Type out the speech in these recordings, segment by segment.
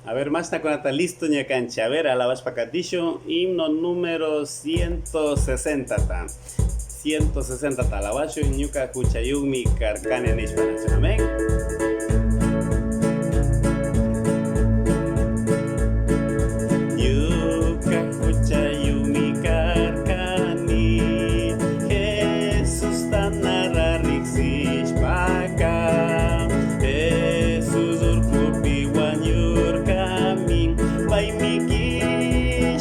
A ver, más está con listo ña cancha. A ver, alabash pacatillo, himno número 160 ta. 160 ta alabash ñuka kuchayumi karkane nishpanacho. Amén. Ñuka kuchayumi karkani Jesús tanara riksishpaka Jesús urkupi wañurkami paymi kishpichi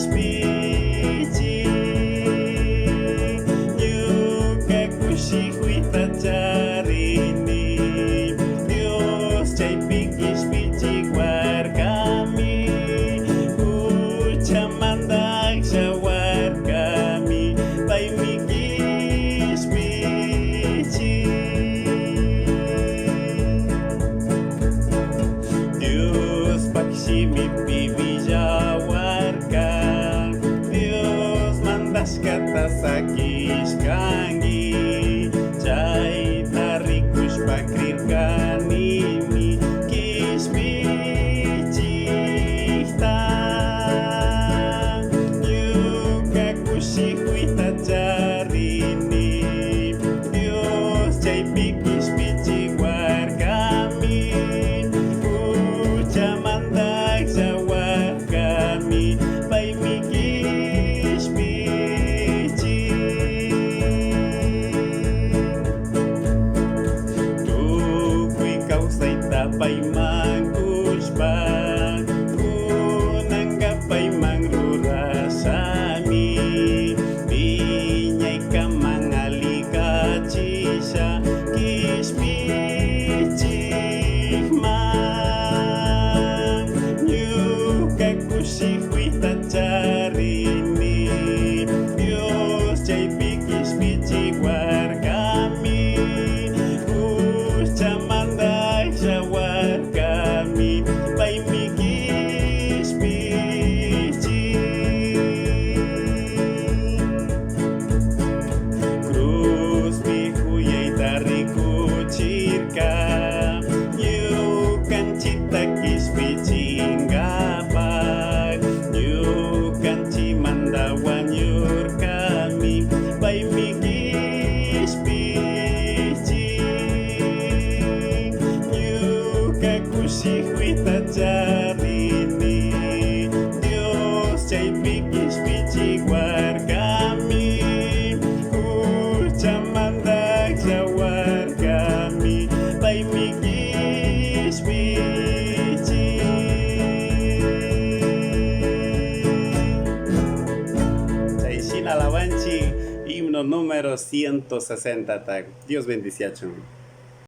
Ñuka kushikuyta charini Dios chaypi kishpichik warkami Kuchamandak shawarkami paymi kishpichi Dios pakshimi pivillawarka Dios mandashkata sakishkangi Chayta rikushpa krirkanimi kishpichikta Ñuka kushikuyta charini Dios chaypi kishpichik warkami Kuchamandak shawarkami paymi kishpichi Tukuy kawsayta payman kushpa Kunanga payman rurashami Piñaykaman alikachisha kishpichikman Ñuka kushikuyta charini Dios chaypi kishpichik warkami Kuchamandak shawarkami paymi kishpichi Cruzpi huyayta rikuchirka Ñukanchita kishpichinkapak Ñukanchimanta wañurkami paymi kishpichi Ñuka kushikuyta charini Dios chaypi kishpichik warkami Kuchamandak shawarkami paymi kishpichi Chayshina alabanchi himno número 160 ta. Dios bendice.